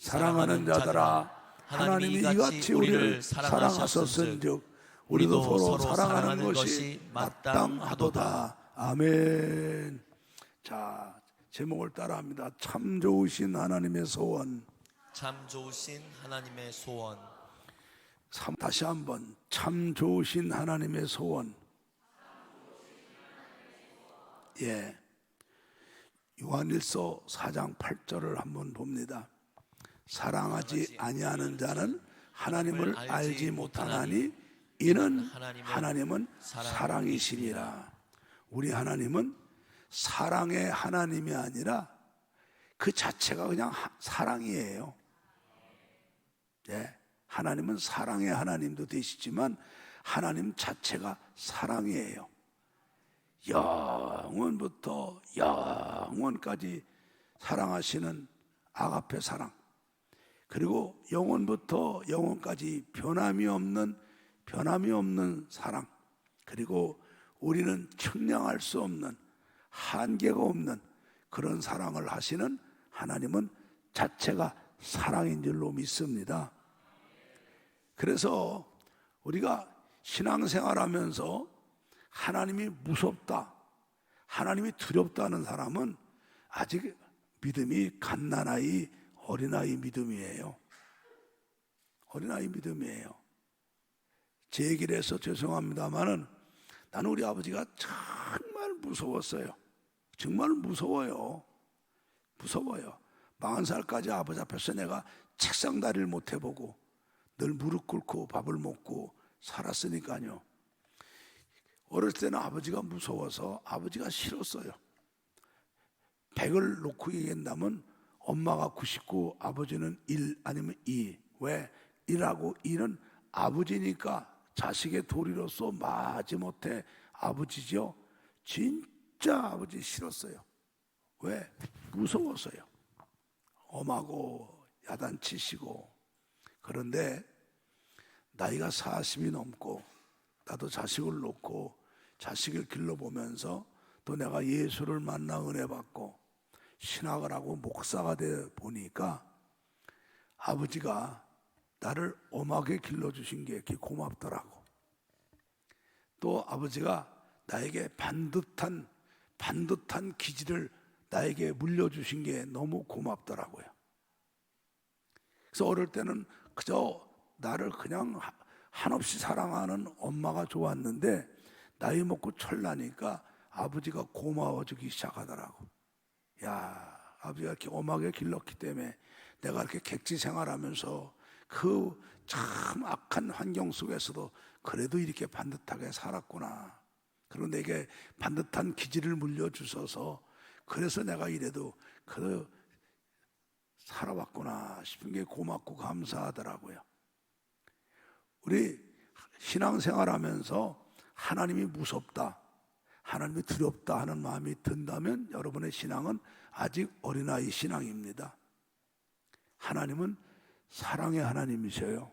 사랑하는 자들아, 하나님이 이같이 우리를 사랑하셨은즉 우리도 서로 사랑하는 것이 마땅하도다. 아멘. 자, 제목을 따라합니다. 참 좋으신 하나님의 소원. 참 좋으신 하나님의 소원. 다시 한번, 참 좋으신 하나님의 소원. 예, 요한일서 4장 8절을 한번 봅니다. 사랑하지 아니하는 자는 하나님을 알지 못하나니 이는 하나님은 사랑이시니라. 우리 하나님은 사랑의 하나님이 아니라 그 자체가 그냥 사랑이에요. 예, 하나님은 사랑의 하나님도 되시지만 하나님 자체가 사랑이에요. 영원부터 영원까지 사랑하시는 아가페 사랑, 그리고 영원부터 영원까지 변함이 없는 사랑, 그리고 우리는 측량할 수 없는, 한계가 없는 그런 사랑을 하시는 하나님은 자체가 사랑인 줄로 믿습니다. 그래서 우리가 신앙생활하면서 하나님이 무섭다, 하나님이 두렵다는 사람은 아직 믿음이 갓난아이, 어린아이 믿음이에요. 어린아이 믿음이에요. 제 얘기를 해서 죄송합니다만은 나는 우리 아버지가 정말 무서웠어요. 정말 무서워요. 40살까지 아버지 앞에서 내가 책상 다리를 못 해보고 늘 무릎 꿇고 밥을 먹고 살았으니까요. 어렸을 때는 아버지가 무서워서 아버지가 싫었어요. 100을 놓고 얘기한다면 엄마가 99, 아버지는 1 아니면 2. 왜? 1하고 2는 아버지니까 자식의 도리로서 마지못해 아버지죠. 진짜 아버지 싫었어요. 왜? 무서웠어요. 엄하고 야단치시고. 그런데 나이가 40이 넘고 나도 자식을 놓고 자식을 길러보면서 또 내가 예수를 만나 은혜 받고 신학을 하고 목사가 돼 보니까 아버지가 나를 엄하게 길러주신 게 고맙더라고. 또 아버지가 나에게 반듯한 기질을 나에게 물려주신 게 너무 고맙더라고요. 그래서 어릴 때는 그저 나를 그냥 한없이 사랑하는 엄마가 좋았는데 나이 먹고 철나니까 아버지가 고마워지기 시작하더라고. 야, 아버지가 이렇게 엄하게 길렀기 때문에 내가 이렇게 객지 생활하면서 그 참 악한 환경 속에서도 그래도 이렇게 반듯하게 살았구나. 그리고 내게 반듯한 기질을 물려주셔서 그래서 내가 이래도 살아왔구나 싶은 게 고맙고 감사하더라고요. 우리 신앙생활하면서 하나님이 무섭다, 하나님이 두렵다 하는 마음이 든다면 여러분의 신앙은 아직 어린아이 신앙입니다. 하나님은 사랑의 하나님이셔요.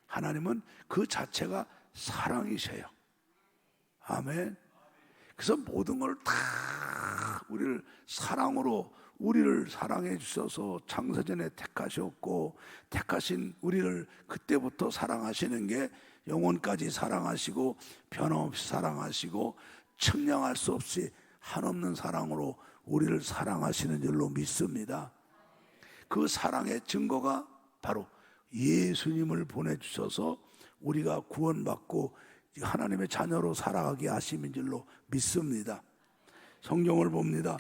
하나님은 그 자체가 사랑이셔요. 아멘. 그래서 모든 걸 다 우리를 사랑으로 우리를 사랑해 주셔서 창세전에 택하셨고 택하신 우리를 그때부터 사랑하시는 게 영원까지 사랑하시고 변함없이 사랑하시고 측량할 수 없이 한없는 사랑으로 우리를 사랑하시는 줄로 믿습니다. 그 사랑의 증거가 바로 예수님을 보내주셔서 우리가 구원받고 하나님의 자녀로 살아가게 하심인 줄로 믿습니다. 성경을 봅니다.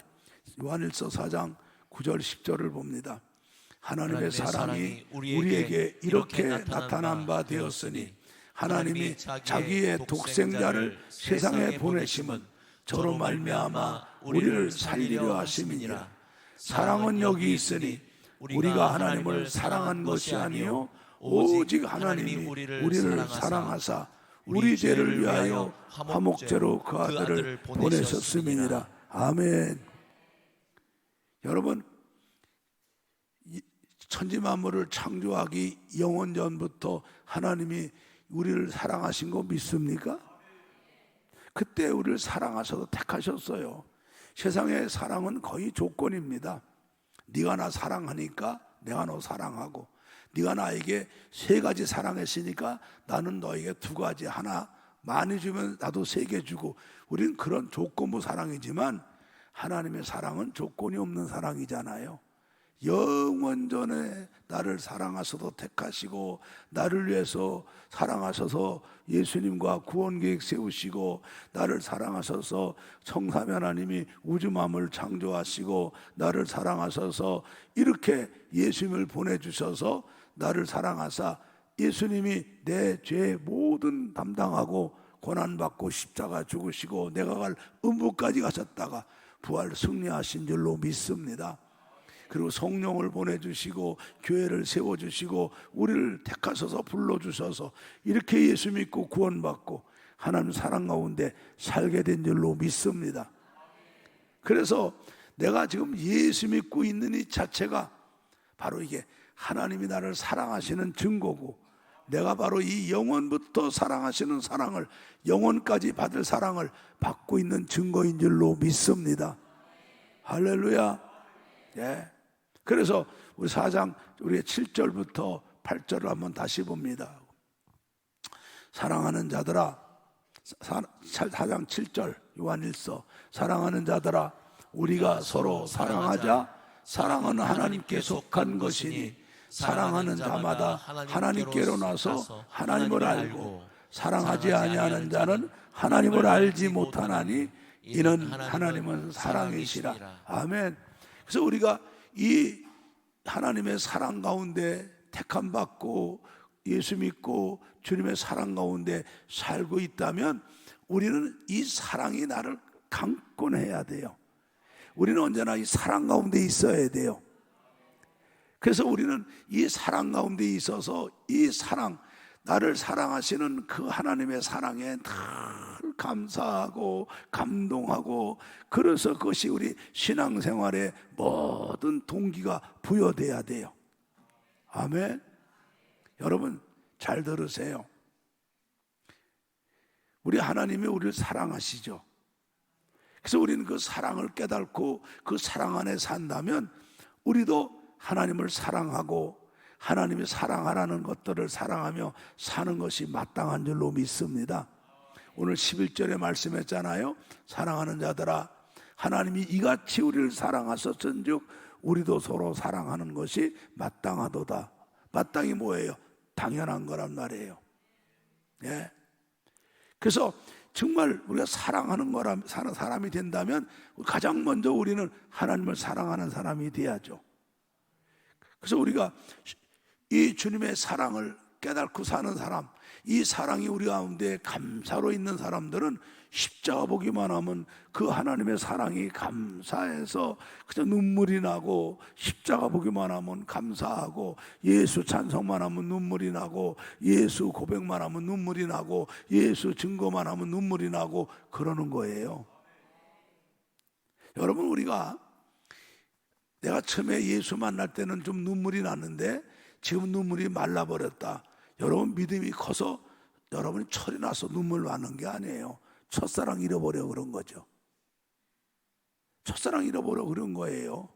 요한일서 4장 9절 10절을 봅니다. 하나님의 사랑이 우리에게 이렇게 나타난 바 되었으니 하나님이 자기의 독생자를 세상에 보내심은 저로 말미암아 우리를 살리려 하심이니라. 사랑은 여기 있으니 우리가 하나님을 사랑한 것이 아니요 오직 하나님이 우리를 사랑하사 우리 죄를 위하여 화목제로 그 아들을 보내셨음이니라. 아멘. 여러분, 천지만물을 창조하기 영원전부터 하나님이 우리를 사랑하신 거 믿습니까? 그때 우리를 사랑하셔서 택하셨어요. 세상의 사랑은 거의 조건입니다. 네가 나 사랑하니까 내가 너 사랑하고 네가 나에게 세 가지 사랑했으니까 나는 너에게 두 가지, 하나 많이 주면 나도 세 개 주고. 우리는 그런 조건부 사랑이지만 하나님의 사랑은 조건이 없는 사랑이잖아요. 영원전에 나를 사랑하셔서 택하시고 나를 위해서 사랑하셔서 예수님과 구원계획 세우시고 나를 사랑하셔서 성삼위 하나님이 우주만물을 창조하시고 나를 사랑하셔서 이렇게 예수님을 보내주셔서 나를 사랑하사 예수님이 내 죄 모든 담당하고 고난받고 십자가 죽으시고 내가 갈 음부까지 가셨다가 부활 승리하신 줄로 믿습니다. 그리고 성령을 보내주시고 교회를 세워주시고 우리를 택하셔서 불러주셔서 이렇게 예수 믿고 구원받고 하나님 사랑 가운데 살게 된 줄로 믿습니다. 그래서 내가 지금 예수 믿고 있는 이 자체가 바로 이게 하나님이 나를 사랑하시는 증거고 내가 바로 이 영원부터 사랑하시는 사랑을 영원까지 받을 사랑을 받고 있는 증거인 줄로 믿습니다. 할렐루야. 예. 그래서 우리 4장 우리의 7절부터 8절을 한번 다시 봅니다. 사랑하는 자들아, 4장 7절 요한일서, 사랑하는 자들아 우리가 서로 사랑하자. 사랑은 하나님께 속한 것이니 사랑하는 자마다 하나님께로 나서 하나님을 알고 사랑하지 아니하는 자는 하나님을 알지 못하나니 이는 하나님은 사랑이시라. 아멘. 그래서 우리가 이 하나님의 사랑 가운데 택함 받고 예수 믿고 주님의 사랑 가운데 살고 있다면 우리는 이 사랑이 나를 강권해야 돼요. 우리는 언제나 이 사랑 가운데 있어야 돼요. 그래서 우리는 이 사랑 가운데 있어서 이 사랑, 나를 사랑하시는 그 하나님의 사랑에 늘 감사하고 감동하고, 그래서 그것이 우리 신앙생활의 모든 동기가 부여돼야 돼요. 아멘. 여러분 잘 들으세요. 우리 하나님이 우리를 사랑하시죠. 그래서 우리는 그 사랑을 깨닫고 그 사랑 안에 산다면 우리도 하나님을 사랑하고 하나님이 사랑하라는 것들을 사랑하며 사는 것이 마땅한 줄로 믿습니다. 오늘 11절에 말씀했잖아요. 사랑하는 자들아 하나님이 이같이 우리를 사랑하셨은즉 우리도 서로 사랑하는 것이 마땅하도다. 마땅히 뭐예요? 당연한 거란 말이에요. 예. 그래서 정말 우리가 사랑하는 사람이 된다면 가장 먼저 우리는 하나님을 사랑하는 사람이 돼야죠. 그래서 우리가 이 주님의 사랑을 깨닫고 사는 사람, 이 사랑이 우리 가운데 감사로 있는 사람들은 십자가 보기만 하면 그 하나님의 사랑이 감사해서 그냥 눈물이 나고, 십자가 보기만 하면 감사하고, 예수 찬송만 하면 눈물이 나고, 예수 고백만 하면 눈물이 나고, 예수 증거만 하면 눈물이 나고 그러는 거예요. 여러분, 우리가 내가 처음에 예수 만날 때는 좀 눈물이 났는데 지금 눈물이 말라버렸다. 여러분 믿음이 커서 여러분이 철이 나서 눈물 나는 게 아니에요. 첫사랑 잃어버려 그런 거죠. 첫사랑 잃어버려 그런 거예요.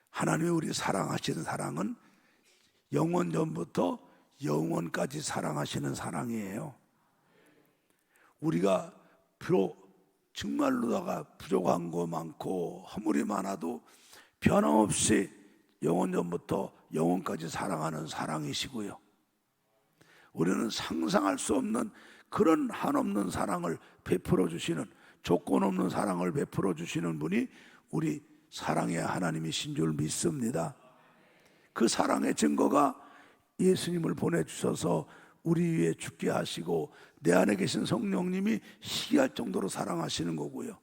하나님이 우리 사랑하시는 사랑은 영원 전부터 영원까지 사랑하시는 사랑이에요. 우리가 비록 정말로다가 부족한 거 많고 허물이 많아도 변함없이 영원 전부터 영원까지 사랑하는 사랑이시고요. 우리는 상상할 수 없는 그런 한없는 사랑을 베풀어 주시는, 조건 없는 사랑을 베풀어 주시는 분이 우리 사랑의 하나님이신 줄 믿습니다. 그 사랑의 증거가 예수님을 보내주셔서 우리 위해 죽게 하시고 내 안에 계신 성령님이 희귀할 정도로 사랑하시는 거고요.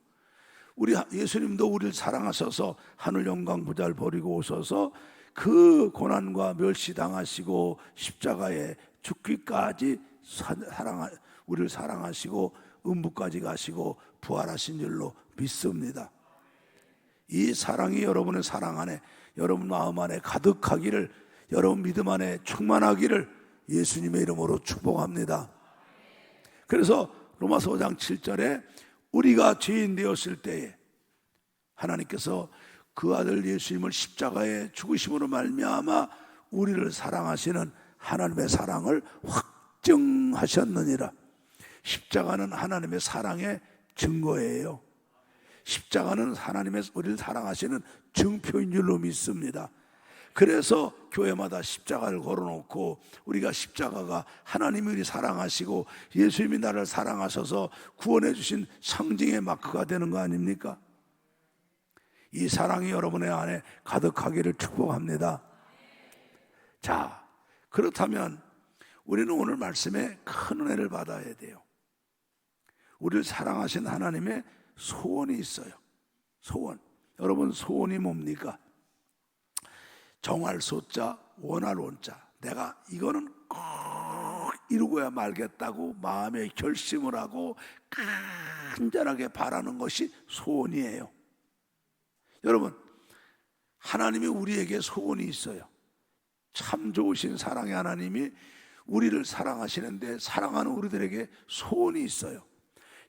우리 예수님도 우리를 사랑하셔서 하늘 영광 보좌를 버리고 오셔서 그 고난과 멸시당하시고 십자가에 죽기까지 우리를 사랑하시고 음부까지 가시고 부활하신 줄로 믿습니다. 이 사랑이 여러분의 사랑 안에, 여러분 마음 안에 가득하기를, 여러분 믿음 안에 충만하기를 예수님의 이름으로 축복합니다. 그래서 로마서 5장 7절에 우리가 죄인 되었을 때에 하나님께서 그 아들 예수님을 십자가에 죽으심으로 말미암아 우리를 사랑하시는 하나님의 사랑을 확증하셨느니라. 십자가는 하나님의 사랑의 증거예요. 십자가는 하나님의 우리를 사랑하시는 증표인 줄로 믿습니다. 그래서 교회마다 십자가를 걸어놓고 우리가 십자가가 하나님이 우리 사랑하시고 예수님이 나를 사랑하셔서 구원해 주신 상징의 마크가 되는 거 아닙니까? 이 사랑이 여러분의 안에 가득하기를 축복합니다. 자, 그렇다면 우리는 오늘 말씀에 큰 은혜를 받아야 돼요. 우리를 사랑하신 하나님의 소원이 있어요. 소원. 여러분, 소원이 뭡니까? 정할 소자, 원할 원자. 내가 이거는 꼭 이루고야 말겠다고 마음에 결심을 하고 간절하게 바라는 것이 소원이에요. 여러분, 하나님이 우리에게 소원이 있어요. 참 좋으신 사랑의 하나님이 우리를 사랑하시는데 사랑하는 우리들에게 소원이 있어요.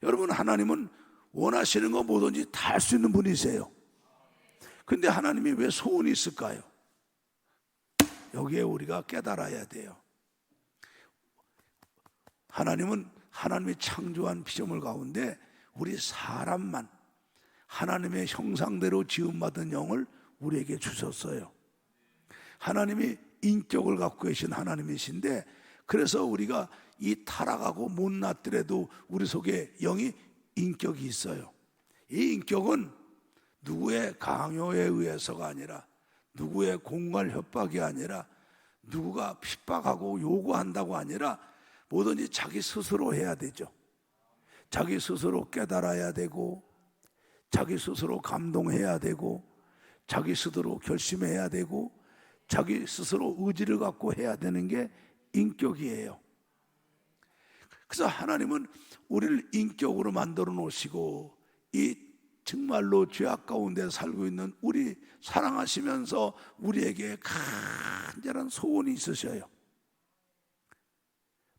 여러분, 하나님은 원하시는 거 뭐든지 다 할 수 있는 분이세요. 근데 하나님이 왜 소원이 있을까요? 여기에 우리가 깨달아야 돼요. 하나님은 하나님이 창조한 피조물 가운데 우리 사람만 하나님의 형상대로 지음받은 영을 우리에게 주셨어요. 하나님이 인격을 갖고 계신 하나님이신데, 그래서 우리가 이 타락하고 못났더라도 우리 속에 영이 인격이 있어요. 이 인격은 누구의 강요에 의해서가 아니라, 누구의 공갈 협박이 아니라, 누구가 핍박하고 요구한다고 아니라 뭐든지 자기 스스로 해야 되죠. 자기 스스로 깨달아야 되고, 자기 스스로 감동해야 되고, 자기 스스로 결심해야 되고, 자기 스스로 의지를 갖고 해야 되는 게 인격이에요. 그래서 하나님은 우리를 인격으로 만들어 놓으시고, 이 정말로 죄악 가운데 살고 있는 우리 사랑하시면서 우리에게 간절한 소원이 있으셔요.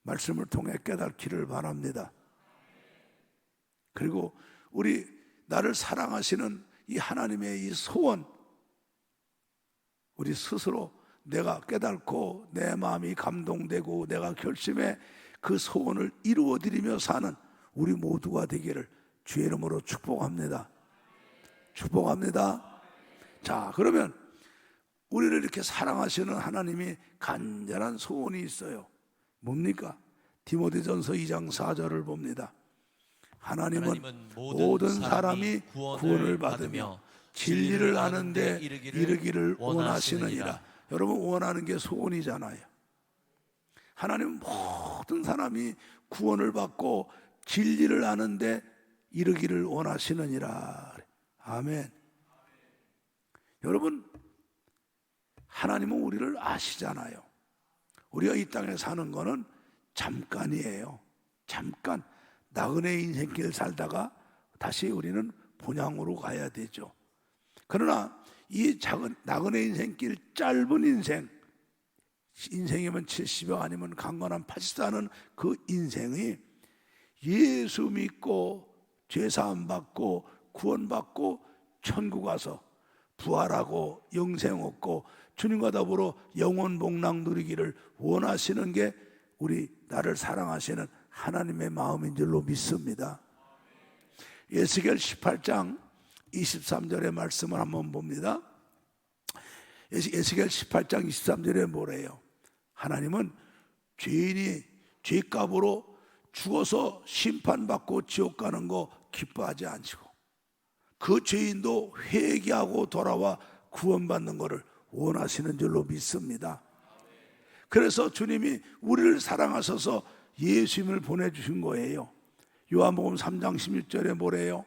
말씀을 통해 깨닫기를 바랍니다. 그리고 우리 나를 사랑하시는 이 하나님의 이 소원, 우리 스스로 내가 깨닫고 내 마음이 감동되고 내가 결심해 그 소원을 이루어드리며 사는 우리 모두가 되기를 주의 이름으로 축복합니다. 축복합니다. 자, 그러면 우리를 이렇게 사랑하시는 하나님이 간절한 소원이 있어요. 뭡니까? 디모데전서 2장 4절을 봅니다. 하나님은 모든 사람이 구원을 받으며 진리를 아는데 이르기를 원하시느니라. 여러분, 원하는 게 소원이잖아요. 하나님은 모든 사람이 구원을 받고 진리를 아는데 이르기를 원하시느니라. 아멘. 여러분, 하나님은 우리를 아시잖아요. 우리가 이 땅에 사는 거는 잠깐이에요. 잠깐 나그네 인생길 살다가 다시 우리는 본향으로 가야 되죠. 그러나 이 작은 나그네 인생길, 짧은 인생이면 70여 아니면 강건한 80사는 그 인생이 예수 믿고 죄사함 받고 구원받고 천국 가서 부활하고 영생 얻고 주님과 더불어 영원 복락 누리기를 원하시는 게 우리 나를 사랑하시는 하나님의 마음인 줄로 믿습니다. 에스겔 18장 23절의 말씀을 한번 봅니다. 에스겔 18장 23절에 뭐래요? 하나님은 죄인이 죄값으로 죽어서 심판받고 지옥 가는 거 기뻐하지 않으시고, 그 죄인도 회개하고 돌아와 구원받는 것을 원하시는 줄로 믿습니다. 그래서 주님이 우리를 사랑하셔서 예수님을 보내주신 거예요. 요한복음 3장 16절에 뭐래요?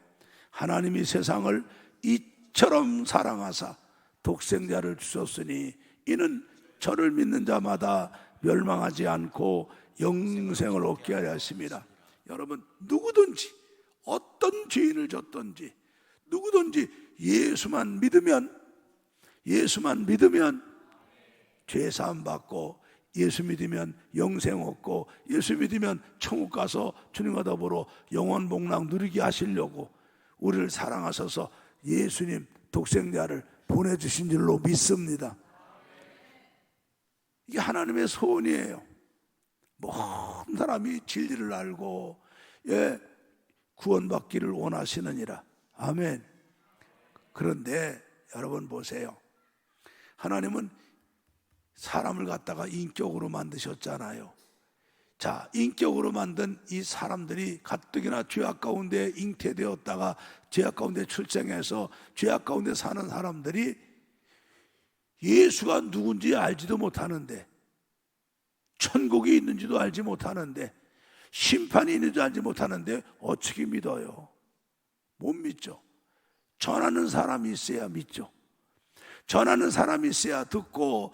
하나님이 세상을 이처럼 사랑하사 독생자를 주셨으니 이는 저를 믿는 자마다 멸망하지 않고 영생을 얻게 하려 하심이라. 여러분, 누구든지 어떤 죄인을 졌든지 누구든지 예수만 믿으면 죄 사함 받고, 예수 믿으면 영생 얻고, 예수 믿으면 천국 가서 주님과 더불어 영원 복락 누리게 하시려고 우리를 사랑하셔서 예수님 독생자를 보내주신 줄로 믿습니다. 이게 하나님의 소원이에요. 모든 사람이 진리를 알고 구원받기를 원하시느니라. 아멘. 그런데 여러분 보세요. 하나님은 사람을 갖다가 인격으로 만드셨잖아요. 자, 인격으로 만든 이 사람들이 가뜩이나 죄악 가운데 잉태되었다가 죄악 가운데 출생해서 죄악 가운데 사는 사람들이 예수가 누군지 알지도 못하는데, 천국이 있는지도 알지 못하는데, 심판이 있는지도 알지 못하는데 어떻게 믿어요? 못 믿죠. 전하는 사람이 있어야 믿죠. 전하는 사람이 있어야 듣고,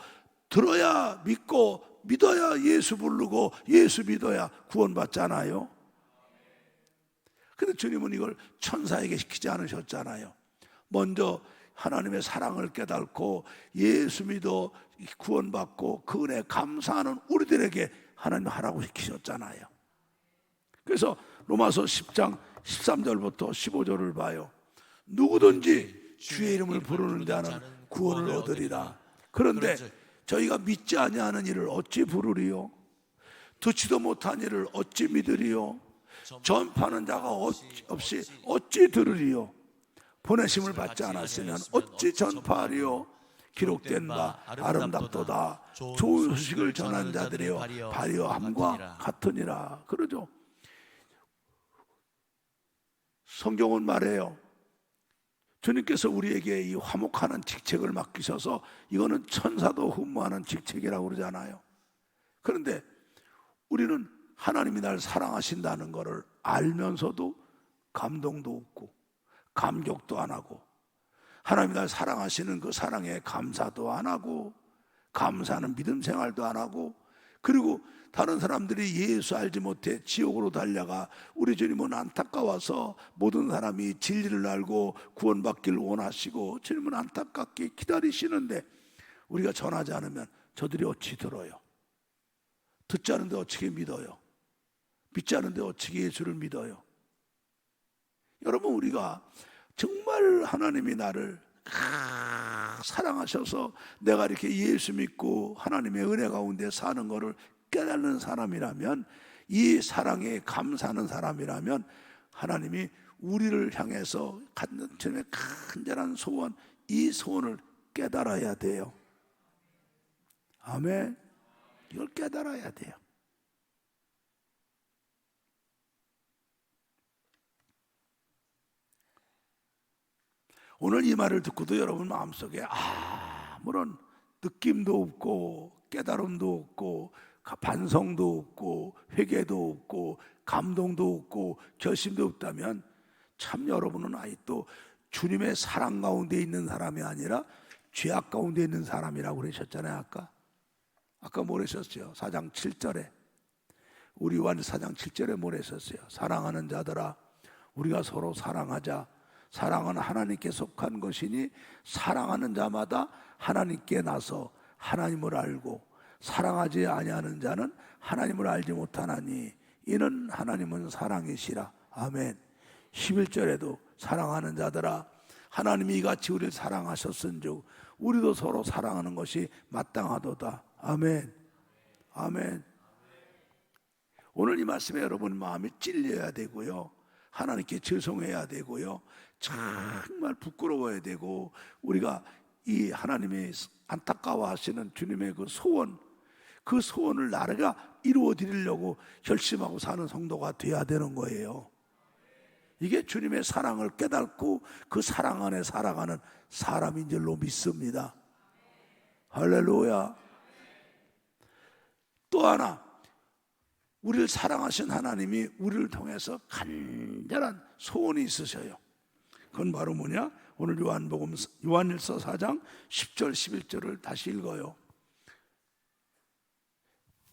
들어야 믿고, 믿어야 예수 부르고, 예수 믿어야 구원받잖아요. 근데 주님은 이걸 천사에게 시키지 않으셨잖아요. 먼저 하나님의 사랑을 깨닫고 예수 믿어 구원받고 그 은혜에 감사하는 우리들에게 하나님 하라고 시키셨잖아요. 그래서 로마서 10장 13절부터 15절을 봐요. 누구든지 주의 이름을 부르는 자는 구원을 얻으리라. 그런데 저희가 믿지 아니하는 이를 어찌 부르리요? 듣지도 못한 이를 어찌 믿으리요? 전파하는 자가 없이 어찌 들으리요? 보내심을 받지 않았으면 어찌 전파하리요? 기록된 바 아름답도다. 좋은 소식을 전하는 자들이여 발효함과 같으니라. 그러죠. 성경은 말해요. 주님께서 우리에게 이 화목하는 직책을 맡기셔서 이거는 천사도 흠모하는 직책이라고 그러잖아요. 그런데 우리는 하나님이 날 사랑하신다는 것을 알면서도 감동도 없고 감격도 안 하고, 하나님이 날 사랑하시는 그 사랑에 감사도 안 하고, 감사하는 믿음 생활도 안 하고, 그리고 다른 사람들이 예수 알지 못해 지옥으로 달려가 우리 주님은 안타까워서 모든 사람이 진리를 알고 구원받기를 원하시고 주님은 안타깝게 기다리시는데 우리가 전하지 않으면 저들이 어찌 들어요? 듣지 않은데 어떻게 믿어요? 믿지 않은데 어떻게 예수를 믿어요? 여러분, 우리가 정말 하나님이 나를 사랑하셔서 내가 이렇게 예수 믿고 하나님의 은혜 가운데 사는 것을 깨닫는 사람이라면, 이 사랑에 감사하는 사람이라면 하나님이 우리를 향해서 갖는 주님의 간절한 소원, 이 소원을 깨달아야 돼요. 아멘. 이걸 깨달아야 돼요. 오늘 이 말을 듣고도 여러분 마음속에 아무런 느낌도 없고 깨달음도 없고 반성도 없고 회개도 없고 감동도 없고 결심도 없다면 참 여러분은 아직도 주님의 사랑 가운데 있는 사람이 아니라 죄악 가운데 있는 사람이라고 그러셨잖아요. 아까 뭐랬었어요? 4장 7절에, 우리 요한 4장 7절에 뭐랬었어요? 사랑하는 자들아 우리가 서로 사랑하자. 사랑은 하나님께 속한 것이니 사랑하는 자마다 하나님께 나서 하나님을 알고 사랑하지 아니하는 자는 하나님을 알지 못하나니 이는 하나님은 사랑이시라. 아멘. 11절에도 사랑하는 자들아 하나님이 이같이 우리를 사랑하셨은즉 우리도 서로 사랑하는 것이 마땅하도다. 아멘. 아멘. 오늘 이 말씀에 여러분 마음이 찔려야 되고요, 하나님께 죄송해야 되고요, 정말 부끄러워야 되고, 우리가 이 하나님의 안타까워하시는 주님의 그 소원, 그 소원을 나라가 이루어 드리려고 결심하고 사는 성도가 돼야 되는 거예요. 이게 주님의 사랑을 깨닫고 그 사랑 안에 살아가는 사람인 줄로 믿습니다. 할렐루야. 또 하나, 우리를 사랑하신 하나님이 우리를 통해서 간절한 소원이 있으셔요. 그건 바로 뭐냐? 오늘 요한일서 4장 10절 11절을 다시 읽어요.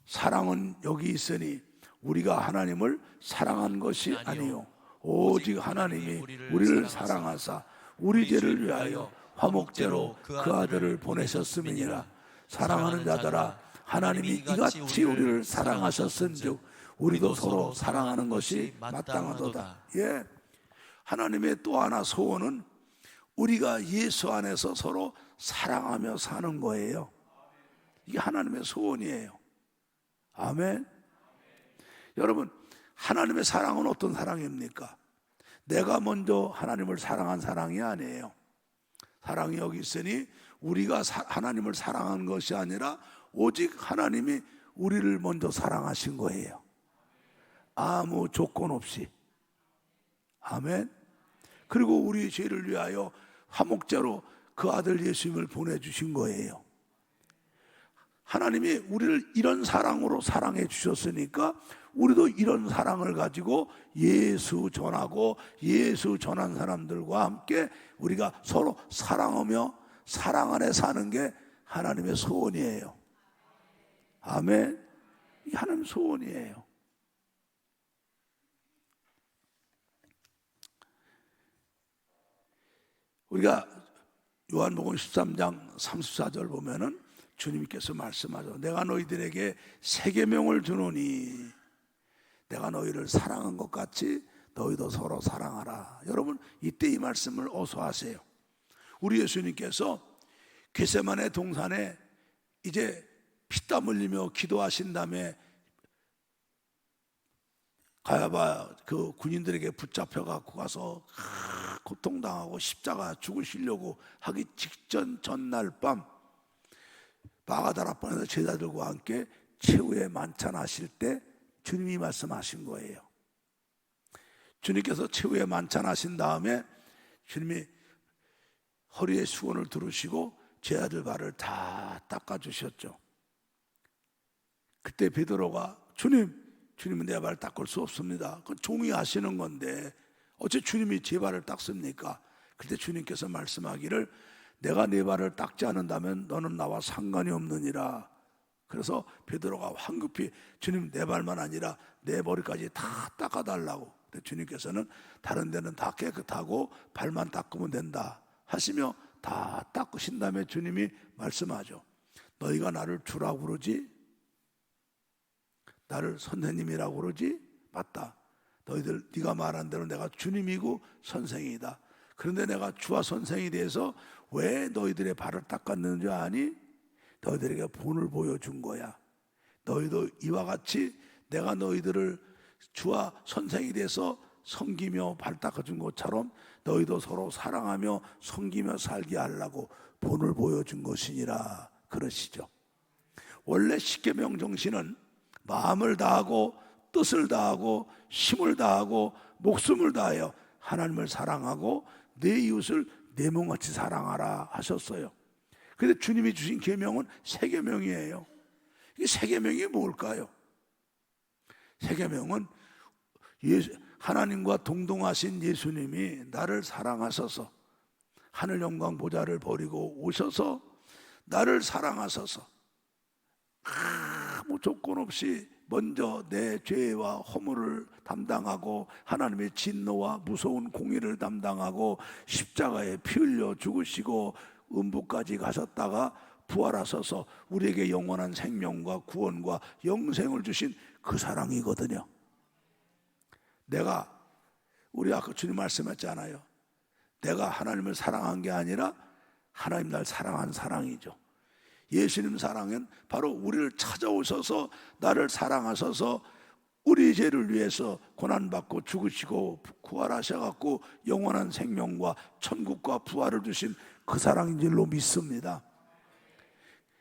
사랑은 여기 있으니 우리가 하나님을 사랑한 것이 아니요 오직 하나님이 우리를 사랑하사 우리 죄를 위하여 화목제로 그 아들을 보내셨음이니라. 사랑하는 자들아 하나님이 이같이 우리를 사랑하셨은즉 우리도 서로 사랑하는 것이 마땅하도다. 예, 하나님의 또 하나 소원은 우리가 예수 안에서 서로 사랑하며 사는 거예요. 이게 하나님의 소원이에요. 아멘. 여러분, 하나님의 사랑은 어떤 사랑입니까? 내가 먼저 하나님을 사랑한 사랑이 아니에요. 사랑이 여기 있으니 우리가 하나님을 사랑한 것이 아니라 오직 하나님이 우리를 먼저 사랑하신 거예요. 아무 조건 없이. 아멘. 그리고 우리 죄를 위하여 화목제로 그 아들 예수님을 보내주신 거예요. 하나님이 우리를 이런 사랑으로 사랑해 주셨으니까 우리도 이런 사랑을 가지고 예수 전하고 예수 전한 사람들과 함께 우리가 서로 사랑하며 사랑 안에 사는 게 하나님의 소원이에요. 아멘. 이 하나님의 소원이에요. 우리가 요한복음 13장 34절 보면은 주님께서 말씀하죠. 내가 너희들에게 새 계명을 주노니 내가 너희를 사랑한 것 같이 너희도 서로 사랑하라. 여러분, 이때 이 말씀을 어서 하세요. 우리 예수님께서 겟세마네 동산에 이제 피땀 흘리며 기도하신 다음에 가야바 그 군인들에게 붙잡혀 갖고 가서 고통당하고 십자가 죽으시려고 하기 직전 전날 밤 마가다락방에서 제자들과 함께 최후의 만찬하실 때 주님이 말씀하신 거예요. 주님께서 최후의 만찬하신 다음에 주님이 허리에 수건을 두르시고 제자들 발을 다 닦아주셨죠. 그때 베드로가 주님은 내 발을 닦을 수 없습니다. 그건 종이 하시는 건데 어째 주님이 제 발을 닦습니까? 그때 주님께서 말씀하기를 내가 네 발을 닦지 않는다면 너는 나와 상관이 없느니라. 그래서 베드로가 황급히 주님 내 발만 아니라 내 머리까지 다 닦아달라고. 근데 주님께서는 다른 데는 다 깨끗하고 발만 닦으면 된다 하시며 다 닦으신 다음에 주님이 말씀하죠. 너희가 나를 주라고 그러지? 나를 선생님이라고 그러지? 맞다. 너희들 네가 말한 대로 내가 주님이고 선생이다. 그런데 내가 주와 선생이 돼서 왜 너희들의 발을 닦았는지 아니? 너희들에게 본을 보여준 거야. 너희도 이와 같이 내가 너희들을 주와 선생이 돼서 섬기며 발 닦아준 것처럼 너희도 서로 사랑하며 섬기며 살게 하려고 본을 보여준 것이니라 그러시죠. 원래 십계명 정신은 마음을 다하고 뜻을 다하고 힘을 다하고 목숨을 다하여 하나님을 사랑하고 내 이웃을 내 몸같이 사랑하라 하셨어요. 그런데 주님이 주신 계명은 새 계명이에요. 이게 새 계명이 뭘까요? 새 계명은 하나님과 동동하신 예수님이 나를 사랑하셔서 하늘 영광 보좌를 버리고 오셔서 나를 사랑하셔서 아무 조건 없이 먼저 내 죄와 허물을 담당하고 하나님의 진노와 무서운 공의를 담당하고 십자가에 피 흘려 죽으시고 음부까지 가셨다가 부활하셔서 우리에게 영원한 생명과 구원과 영생을 주신 그 사랑이거든요. 우리 아까 주님 말씀했잖아요. 내가 하나님을 사랑한 게 아니라 하나님 날 사랑한 사랑이죠. 예수님 사랑은 바로 우리를 찾아오셔서 나를 사랑하셔서 우리 죄를 위해서 고난받고 죽으시고 부활하셔갖고 영원한 생명과 천국과 부활을 주신 그 사랑인 줄로 믿습니다.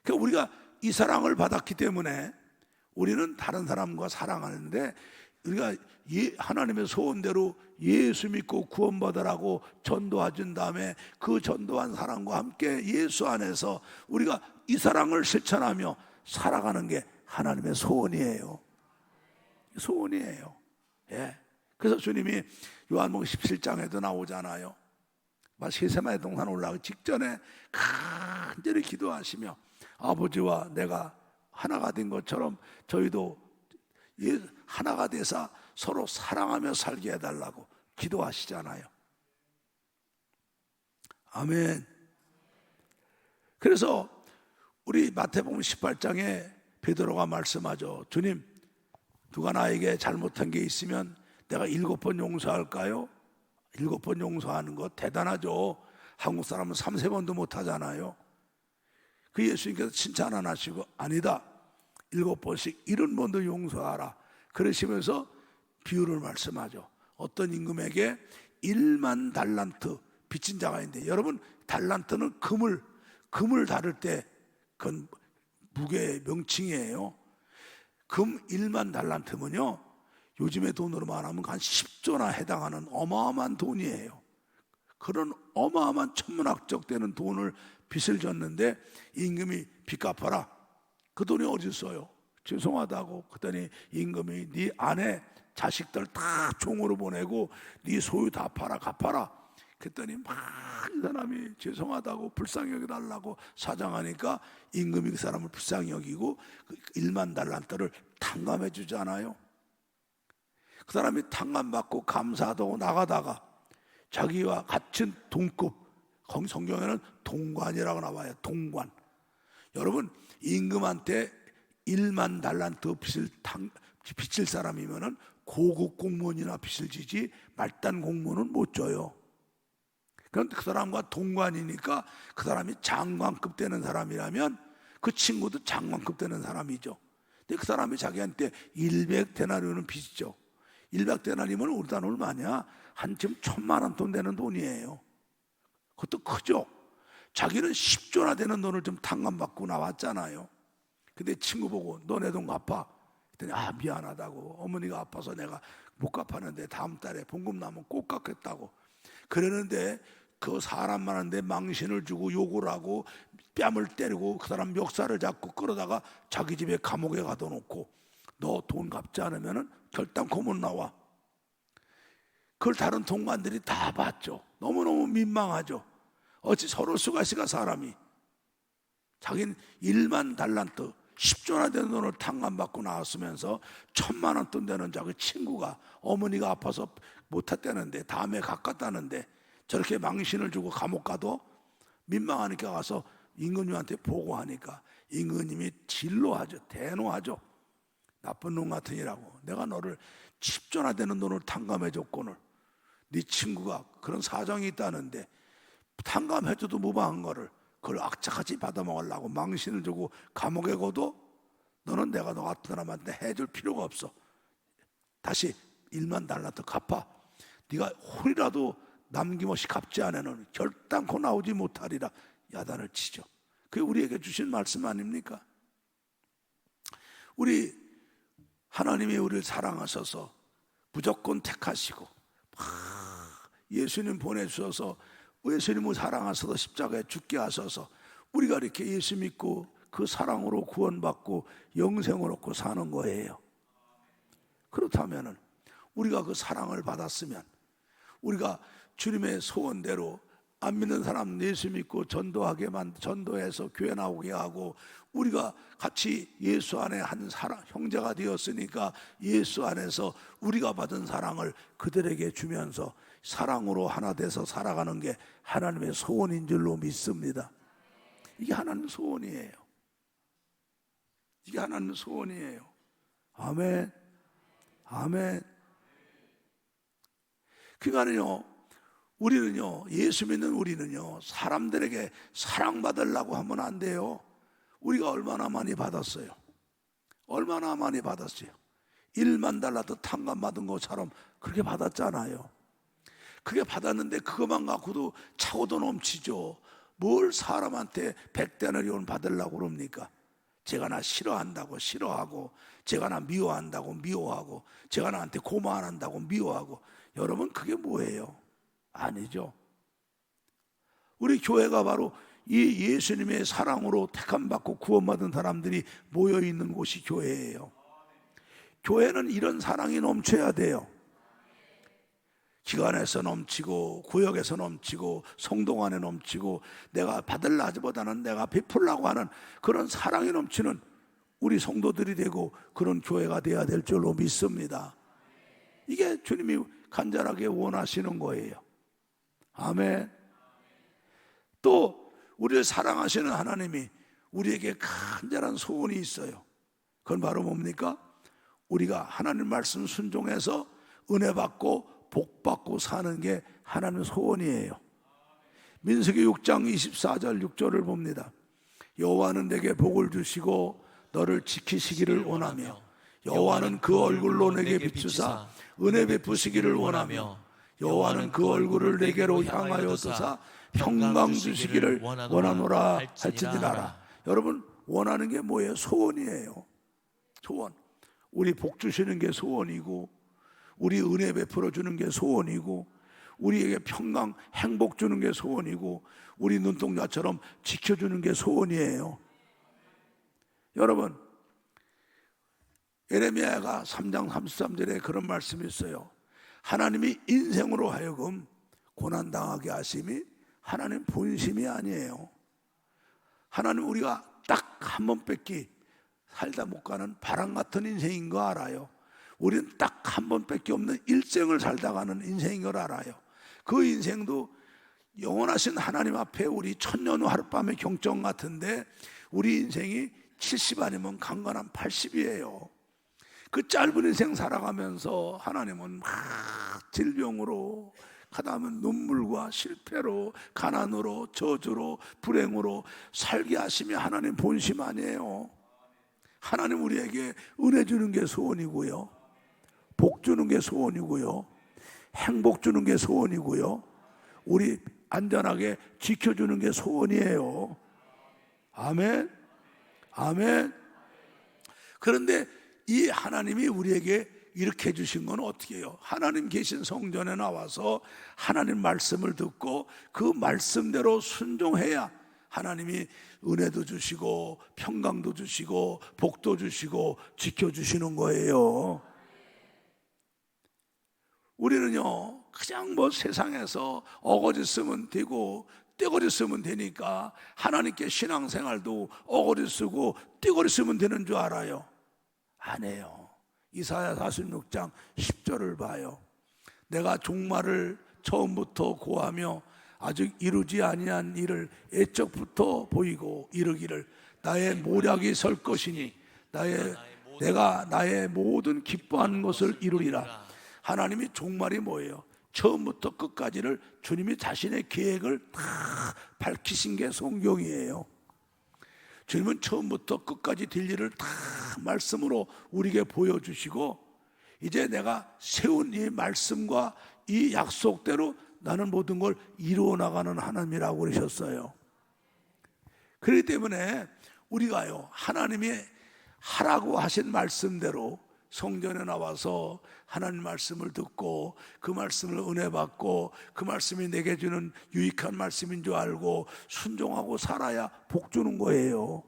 그러니까 우리가 이 사랑을 받았기 때문에 우리는 다른 사람과 사랑하는데 우리가 하나님의 소원대로 예수 믿고 구원받으라고 전도해준 다음에 그 전도한 사람과 함께 예수 안에서 우리가 이 사랑을 실천하며 살아가는 게 하나님의 소원이에요. 소원이에요. 예. 그래서 주님이 요한복음 17장에도 나오잖아요. 겟세마네 동산 올라가기 직전에 간절히 기도하시며 아버지와 내가 하나가 된 것처럼 저희도 하나가 돼서 서로 사랑하며 살게 해달라고 기도하시잖아요. 아멘. 그래서 우리 마태복음 18장에 베드로가 말씀하죠. 주님, 누가 나에게 잘못한 게 있으면 내가 7번 용서할까요? 7번 용서하는 거 대단하죠. 한국 사람은 3-4번도 못 하잖아요. 그 예수님께서 칭찬 안 하시고 아니다, 7번씩 70번도 용서하라 그러시면서 비유를 말씀하죠. 어떤 임금에게 1만 달란트 빚진 자가 있는데, 여러분 달란트는 금을 다룰 때 그건 무게의 명칭이에요. 금 1만 달란트면요, 요즘의 돈으로 말하면 한 10조나 해당하는 어마어마한 돈이에요. 그런 어마어마한 천문학적 되는 돈을 빚을 졌는데 임금이 빚 갚아라. 그 돈이 어디 있어요? 죄송하다고. 그랬더니 임금이 네 아내 자식들 다 종으로 보내고 네 소유 다 팔아 갚아라. 그랬더니 막 이 사람이 죄송하다고 불쌍히 여겨달라고 사정하니까 임금이 그 사람을 불쌍히 여기고 그 1만 달란트를 탕감해 주잖아요. 그 사람이 탕감받고 감사하다고 나가다가 자기와 같은 동급, 거기 성경에는 동관이라고 나와요. 동관. 여러분 임금한테 1만 달란트 빚을 사람이면은 고급 공무원이나 빚을 지지 말단 공무원은 못 줘요. 그런데 그 사람과 동관이니까 그 사람이 장관급 되는 사람이라면 그 친구도 장관급 되는 사람이죠. 근데 그 사람이 자기한테 100데나리온은 빚이죠. 100데나리온은 우리 돈 얼마냐? 한 지금 1,000만 원 돈 되는 돈이에요. 그것도 크죠. 자기는 10조나 되는 돈을 좀 탕감받고 나왔잖아요. 근데 친구 보고 너 내 돈 갚아. 그랬더니 아 미안하다고, 어머니가 아파서 내가 못 갚았는데 다음 달에 봉급 나면 꼭 갚겠다고 그러는데, 그 사람 많은데 망신을 주고 욕을 하고 뺨을 때리고 그 사람 멱살을 잡고 끌어다가 자기 집에 감옥에 가둬놓고 너 돈 갚지 않으면 결단코 못 나와. 그걸 다른 동관들이 다 봤죠. 너무너무 민망하죠. 어찌 서로 수가 있을까. 사람이 자기는 1만 달란트 10조나 되는 돈을 탕감받고 나왔으면서 1,000만 원 돈 되는 자기 친구가 어머니가 아파서 못했다는데 다음에 갚았다는데 저렇게 망신을 주고 감옥 가도 민망하니까 가서 임금님한테 보고하니까 임금님이 진로하죠. 대노하죠. 나쁜 놈 같으니라고, 내가 너를 10조나 되는 돈을 탕감해 줬거늘 네 친구가 그런 사정이 있다는데 탕감해줘도 무방한 거를 그걸 악착같이 받아먹으려고 망신을 주고 감옥에 가도 너는 내가 너 같은 사람한테 해줄 필요가 없어. 다시 1만 달란트 갚아. 네가 홀이라도 남김없이 갚지 않으면 결단코 나오지 못하리라 야단을 치죠. 그게 우리에게 주신 말씀 아닙니까? 우리 하나님이 우리를 사랑하셔서 무조건 택하시고 예수님 보내주셔서 예수님을 사랑하셔서 십자가에 죽게 하셔서 우리가 이렇게 예수 믿고 그 사랑으로 구원받고 영생을 얻고 사는 거예요. 그렇다면 우리가 그 사랑을 받았으면 우리가 주님의 소원대로 안 믿는 사람 예수 믿고 전도해서 교회 나오게 하고 우리가 같이 예수 안에 한 사랑 형제가 되었으니까 예수 안에서 우리가 받은 사랑을 그들에게 주면서 사랑으로 하나 돼서 살아가는 게 하나님의 소원인 줄로 믿습니다. 이게 하나님 소원이에요. 이게 하나님 소원이에요. 아멘. 아멘. 그러니까요, 우리는요, 예수 믿는 우리는요, 사람들에게 사랑받으려고 하면 안 돼요. 우리가 얼마나 많이 받았어요. 얼마나 많이 받았어요. 1만 달러도 탕감받은 것처럼 그렇게 받았잖아요. 그게 받았는데 그것만 갖고도 차고도 넘치죠. 뭘 사람한테 100데나리온 받으려고 그럽니까? 제가 나 싫어한다고 싫어하고, 제가 나 미워한다고 미워하고, 제가 나한테 고마 안 한다고 미워하고. 여러분 그게 뭐예요? 아니죠. 우리 교회가 바로 이 예수님의 사랑으로 택함받고 구원받은 사람들이 모여있는 곳이 교회예요. 교회는 이런 사랑이 넘쳐야 돼요. 기관에서 넘치고 구역에서 넘치고 성동 안에 넘치고 내가 받으려 하기보다는 내가 베풀려고 하는 그런 사랑이 넘치는 우리 성도들이 되고 그런 교회가 되어야 될 줄로 믿습니다. 이게 주님이 간절하게 원하시는 거예요. 아멘. 또 우리를 사랑하시는 하나님이 우리에게 간절한 소원이 있어요. 그건 바로 뭡니까? 우리가 하나님 말씀 순종해서 은혜 받고 복 받고 사는 게 하나님 소원이에요. 민수기 6장 24절 6절을 봅니다. 여호와는 내게 복을 주시고 너를 지키시기를 원하며 여호와는 그 얼굴로 내게 비추사 은혜 베푸시기를 원하며 여호와는 그 얼굴을 내게로 향하여 드사 평강 주시기를 원하노라 할지니라. 여러분, 원하는 게 뭐예요? 소원이에요. 소원. 우리 복 주시는 게 소원이고, 우리 은혜 베풀어 주는 게 소원이고, 우리에게 평강 행복 주는 게 소원이고, 우리 눈동자처럼 지켜주는 게 소원이에요. 여러분, 예레미야가 3장 33절에 그런 말씀이 있어요. 하나님이 인생으로 하여금 고난당하게 하심이 하나님 본심이 아니에요. 하나님, 우리가 딱 한 번밖에 살다 못 가는 바람 같은 인생인 거 알아요. 우리는 딱 한 번밖에 없는 일생을 살다 가는 인생인 걸 알아요. 그 인생도 영원하신 하나님 앞에 우리 천년 후 하룻밤의 경점 같은데, 우리 인생이 70 아니면 강건한 80이에요. 그 짧은 인생 살아가면서 하나님은 막 질병으로, 가다하면 눈물과 실패로, 가난으로, 저주로, 불행으로 살게 하시며 하나님 본심 아니에요. 하나님 우리에게 은혜 주는 게 소원이고요, 복 주는 게 소원이고요, 행복 주는 게 소원이고요, 우리 안전하게 지켜주는 게 소원이에요. 아멘, 아멘. 그런데 이 하나님이 우리에게 이렇게 해주신 건 어떻게 해요? 하나님 계신 성전에 나와서 하나님 말씀을 듣고 그 말씀대로 순종해야 하나님이 은혜도 주시고 평강도 주시고 복도 주시고 지켜주시는 거예요. 우리는요, 그냥 뭐 세상에서 어거지 쓰면 되고 떼거리 쓰면 되니까 하나님께 신앙생활도 어거지 쓰고 떼거리 쓰면 되는 줄 알아요. 아니에요. 이사야 46장 10절을 봐요. 내가 종말을 처음부터 고하며 아직 이루지 아니한 일을 애적부터 보이고 이르기를 나의 모략이 설 것이니 내가 나의 모든 기뻐하는 것을 이루리라. 하나님이 종말이 뭐예요? 처음부터 끝까지를 주님이 자신의 계획을 다 밝히신 게 성경이에요. 주님은 처음부터 끝까지 될 일을 다 말씀으로 우리에게 보여주시고, 이제 내가 세운 이 말씀과 이 약속대로 나는 모든 걸 이루어 나가는 하나님이라고 그러셨어요. 그렇기 때문에 우리가요, 하나님이 하라고 하신 말씀대로 성전에 나와서 하나님 말씀을 듣고 그 말씀을 은혜 받고 그 말씀이 내게 주는 유익한 말씀인 줄 알고 순종하고 살아야 복 주는 거예요.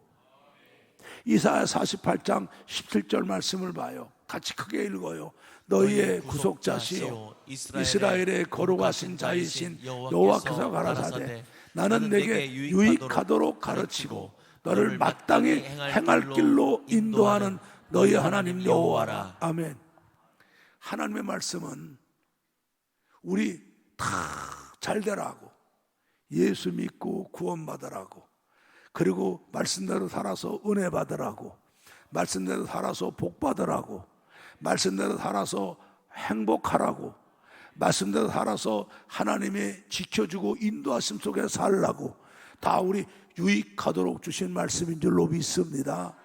이사야 48장 17절 말씀을 봐요. 같이 크게 읽어요. 너희의 구속자시요 이스라엘의 거룩하신 자이신 여호와께서 가라사대 나는 내게 유익하도록 가르치고 너를 마땅히 행할 길로 인도하는 너희 하나님 여호와라. 아멘. 하나님의 말씀은 우리 다 잘되라고, 예수 믿고 구원받으라고, 그리고 말씀대로 살아서 은혜 받으라고, 말씀대로 살아서 복 받으라고, 말씀대로 살아서 행복하라고, 말씀대로 살아서 하나님의 지켜주고 인도하심 속에 살라고, 다 우리 유익하도록 주신 말씀인 줄로 믿습니다.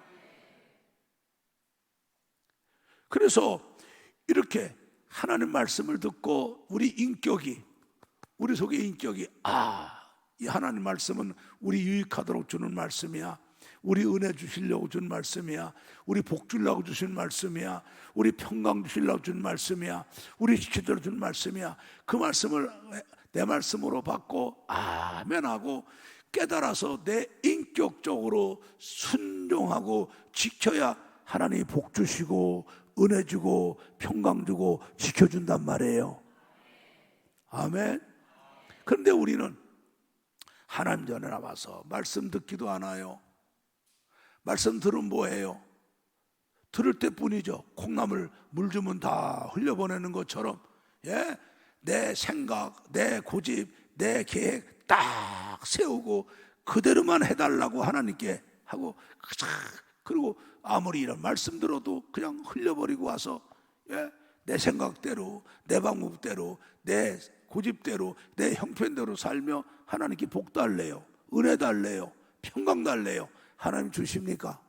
그래서 이렇게 하나님 말씀을 듣고 우리 인격이, 우리 속의 인격이 이 하나님 말씀은 우리 유익하도록 주는 말씀이야, 우리 은혜 주시려고 준 말씀이야, 우리 복 주려고 주신 말씀이야, 우리 평강 주시려고 준 말씀이야, 우리 지켜주려고 준 말씀이야. 그 말씀을 내 말씀으로 받고 아멘하고 깨달아서 내 인격적으로 순종하고 지켜야 하나님이 복 주시고 은혜 주고 평강 주고 지켜준단 말이에요. 아멘. 그런데 우리는 하나님 전에 나와서 말씀 듣기도 않아요. 말씀 들으면 뭐예요? 들을 때뿐이죠. 콩나물 물 주면 다 흘려보내는 것처럼, 내 생각, 내 고집, 내 계획 딱 세우고 그대로만 해달라고 하나님께 하고, 그리고 아무리 이런 말씀 들어도 그냥 흘려버리고 와서 내 생각대로, 내 방법대로, 내 고집대로, 내 형편대로 살며 하나님께 복 달래요, 은혜 달래요, 평강 달래요. 하나님 주십니까?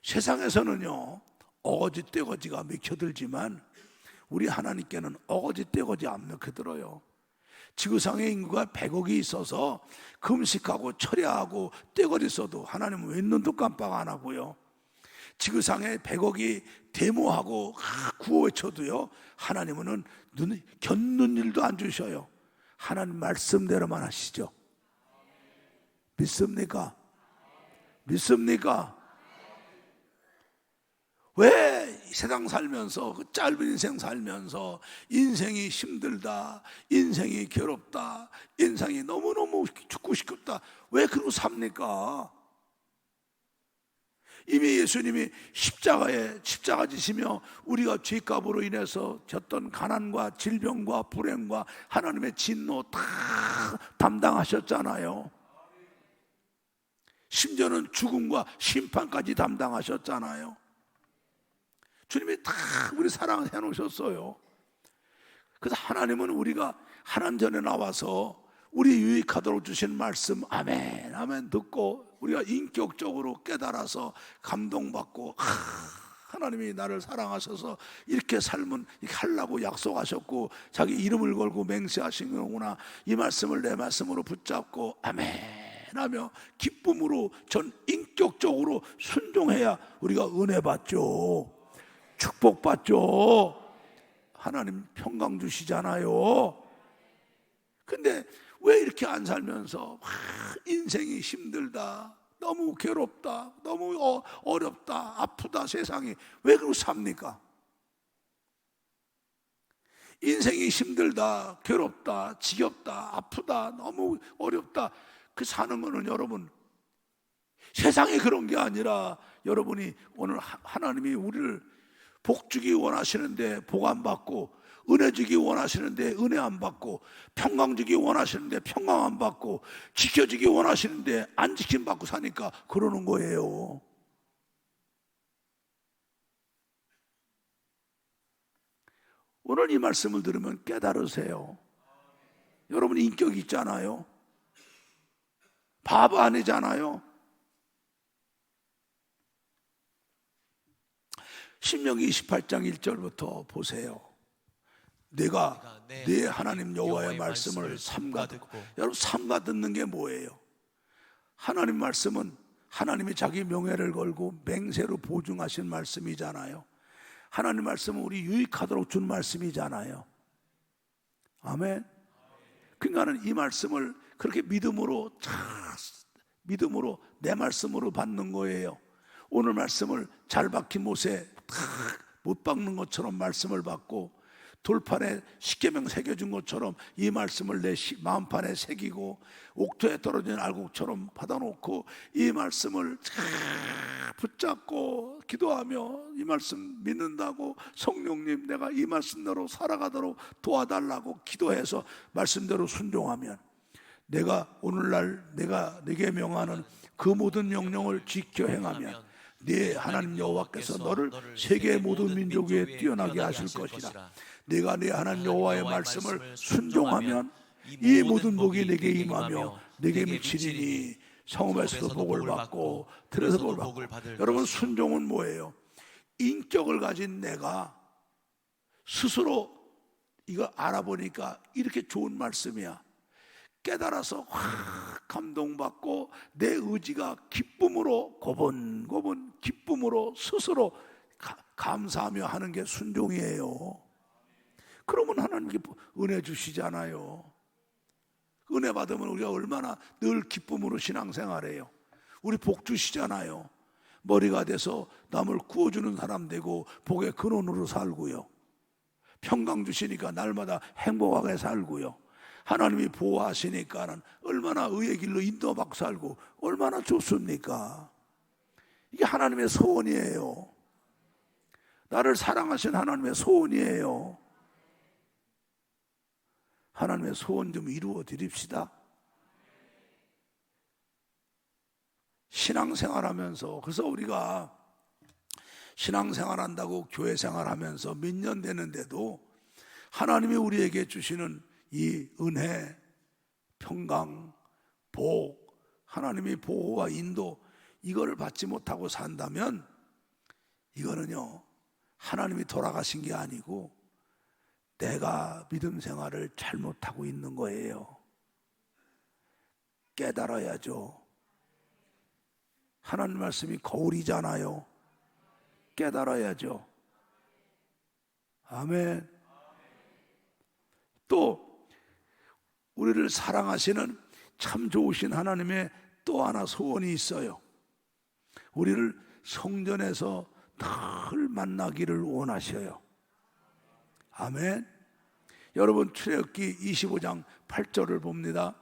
세상에서는요 어거지 떼거지가 맥혀들지만 우리 하나님께는 어거지 떼거지 안 맥혀들어요. 지구상의 인구가 100억이 있어서 금식하고 철야하고 떼거리 써도 하나님은 왜 눈도 깜빡 안 하고요. 지구상에 100억이 데모하고 구호 외쳐도요 하나님은 견눈 일도 안 주셔요. 하나님 말씀대로만 하시죠. 믿습니까? 믿습니까? 왜 세상 살면서 그 짧은 인생 살면서 인생이 힘들다, 인생이 괴롭다, 인생이 너무너무 죽고 싶다, 왜 그러고 삽니까? 이미 예수님이 십자가 지시며 우리가 죄값으로 인해서 졌던 가난과 질병과 불행과 하나님의 진노 다 담당하셨잖아요. 심지어는 죽음과 심판까지 담당하셨잖아요. 주님이 다 우리 사랑해 놓으셨어요. 그래서 하나님은 우리가 하나님 전에 나와서 우리 유익하도록 주신 말씀 아멘 아멘 듣고 우리가 인격적으로 깨달아서 감동받고 하나님이 나를 사랑하셔서 이렇게 삶은 이렇게 하려고 약속하셨고 자기 이름을 걸고 맹세하신 거구나, 이 말씀을 내 말씀으로 붙잡고 아멘 하며 기쁨으로 전 인격적으로 순종해야 우리가 은혜 받죠, 축복받죠. 하나님 평강 주시잖아요. 근데 왜 이렇게 안 살면서 인생이 힘들다, 너무 괴롭다, 너무 어렵다, 아프다, 세상이 왜 그러고 삽니까? 인생이 힘들다, 괴롭다, 지겹다, 아프다, 너무 어렵다, 그 사는 거는 여러분 세상에 그런 게 아니라 여러분이 오늘 하나님이 우리를 복 주기 원하시는데 복 안 받고, 은혜 주기 원하시는데 은혜 안 받고, 평강 주기 원하시는데 평강 안 받고, 지켜주기 원하시는데 안 지킴 받고 사니까 그러는 거예요. 오늘 이 말씀을 들으면 깨달으세요. 여러분 인격 있잖아요. 바보 아니잖아요. 신명기 28장 1절부터 보세요. 내가 내 하나님 여호와의 말씀을 삼가 듣고. 여러분 삼가 듣는 게 뭐예요? 하나님 말씀은 하나님이 자기 명예를 걸고 맹세로 보증하신 말씀이잖아요. 하나님 말씀은 우리 유익하도록 준 말씀이잖아요. 아멘. 그러니까 이 말씀을 그렇게 믿음으로 내 말씀으로 받는 거예요. 오늘 말씀을 잘 박힌 못에 못 박는 것처럼 말씀을 받고, 돌판에 십계명 새겨준 것처럼 이 말씀을 내 마음판에 새기고, 옥토에 떨어진 알곡처럼 받아놓고 이 말씀을 붙잡고 기도하며 이 말씀 믿는다고, 성령님 내가 이 말씀대로 살아가도록 도와달라고 기도해서 말씀대로 순종하면, 내가 오늘날 내가 네게 명하는 그 모든 명령을 지켜 행하면 네 하나님 여호와께서 너를 세계의 모든 민족 위에 뛰어나게 하실 것이라. 내가 네 하나님 여호와의 말씀을 순종하면 이 모든 복이 내게 임하며 내게 미치리니 성읍에서도 복을 받고 들에서도 복을 받고. 여러분 순종은 뭐예요? 인격을 가진 내가 스스로 이거 알아보니까 이렇게 좋은 말씀이야, 깨달아서 확 감동받고 내 의지가 기쁨으로 고분고분 기쁨으로 스스로 감사하며 하는 게 순종이에요. 그러면 하나님께 은혜 주시잖아요. 은혜 받으면 우리가 얼마나 늘 기쁨으로 신앙생활해요. 우리 복 주시잖아요. 머리가 돼서 남을 구워주는 사람 되고 복의 근원으로 살고요. 평강 주시니까 날마다 행복하게 살고요. 하나님이 보호하시니까는 얼마나 의의 길로 인도받고 살고 얼마나 좋습니까? 이게 하나님의 소원이에요. 나를 사랑하신 하나님의 소원이에요. 하나님의 소원 좀 이루어 드립시다. 신앙생활하면서, 그래서 우리가 신앙생활한다고 교회 생활하면서 몇 년 되는데도 하나님이 우리에게 주시는 이 은혜, 평강, 복, 하나님의 보호와 인도, 이거를 받지 못하고 산다면 이거는요, 하나님이 돌아가신 게 아니고 내가 믿음 생활을 잘못하고 있는 거예요. 깨달아야죠. 하나님 말씀이 거울이잖아요. 깨달아야죠. 아멘. 또 우리를 사랑하시는 참 좋으신 하나님의 또 하나 소원이 있어요. 우리를 성전에서 늘 만나기를 원하셔요. 아멘. 여러분, 출애굽기 25장 8절을 봅니다.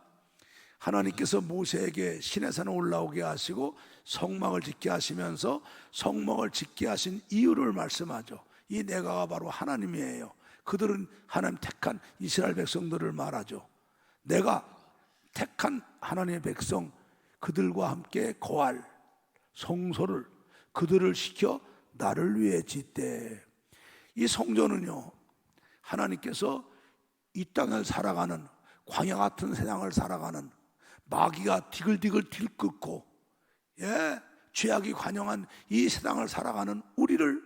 하나님께서 모세에게 시내산에 올라오게 하시고 성막을 짓게 하시면서 성막을 짓게 하신 이유를 말씀하죠. 이 내가가 바로 하나님이에요. 그들은 하나님 택한 이스라엘 백성들을 말하죠. 내가 택한 하나님의 백성, 그들과 함께 거할 성소를 그들을 시켜 나를 위해 짓되. 이 성전은요, 하나님께서 이 땅을 살아가는, 광야 같은 세상을 살아가는, 마귀가 디글디글 들끓고 죄악이 관영한 이 세상을 살아가는 우리를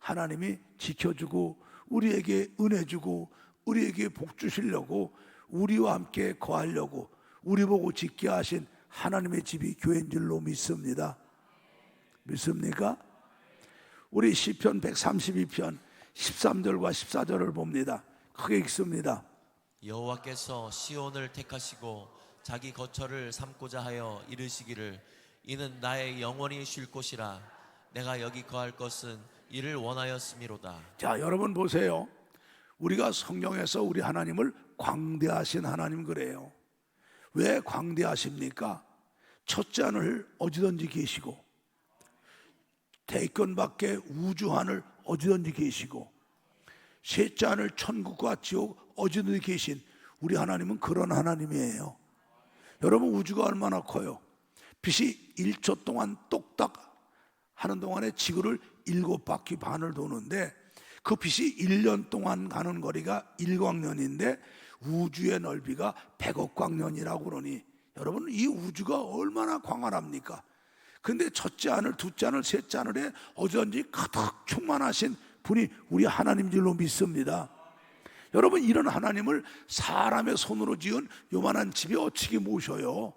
하나님이 지켜주고 우리에게 은혜 주고 우리에게 복 주시려고, 우리와 함께 거하려고 우리 보고 짓게 하신 하나님의 집이 교회인 줄로 믿습니다. 믿습니까? 우리 시편 132편 13절과 14절을 봅니다. 크게 읽습니다. 여호와께서 시온을 택하시고 자기 거처를 삼고자 하여 이르시기를 이는 나의 영원히 쉴 곳이라 내가 여기 거할 것은 이를 원하였음이로다. 자, 여러분 보세요. 우리가 성경에서 우리 하나님을 광대하신 하나님 그래요. 왜 광대하십니까? 첫째 하늘 어디든지 계시고 대권 밖에 우주하늘 어디든지 계시고 셋째 하늘 천국과 지옥 어디든지 계신 우리 하나님은 그런 하나님이에요. 여러분, 우주가 얼마나 커요? 빛이 1초 동안 똑딱 하는 동안에 지구를 7바퀴 반을 도는데 그 빛이 1년 동안 가는 거리가 1광년인데 우주의 넓이가 100억 광년이라고 그러니 여러분, 이 우주가 얼마나 광활합니까? 근데 첫째 하늘, 둘째 하늘, 셋째 하늘에 어디든지 가득 충만하신 분이 우리 하나님 줄로 믿습니다. 여러분, 이런 하나님을 사람의 손으로 지은 요만한 집에 어떻게 모셔요?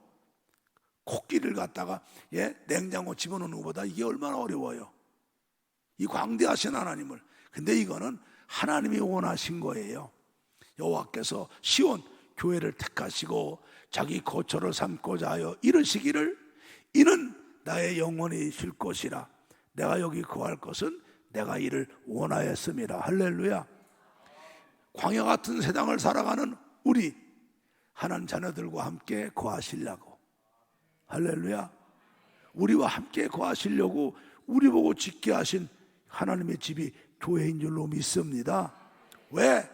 코끼리를 갖다가 냉장고 집어넣는 것보다 이게 얼마나 어려워요. 이 광대하신 하나님을. 근데 이거는 하나님이 원하신 거예요. 여호와께서 시온 교회를 택하시고 자기 거처를 삼고자 하여 이르시기를 이는 나의 영원히 쉴 것이라 내가 여기 거할 것은 내가 이를 원하였음이라. 할렐루야. 광야 같은 세상을 살아가는 우리 하나님 자녀들과 함께 거하시려고, 할렐루야, 우리와 함께 거하시려고 우리 보고 짓게 하신 하나님의 집이 교회인 줄로 믿습니다. 왜?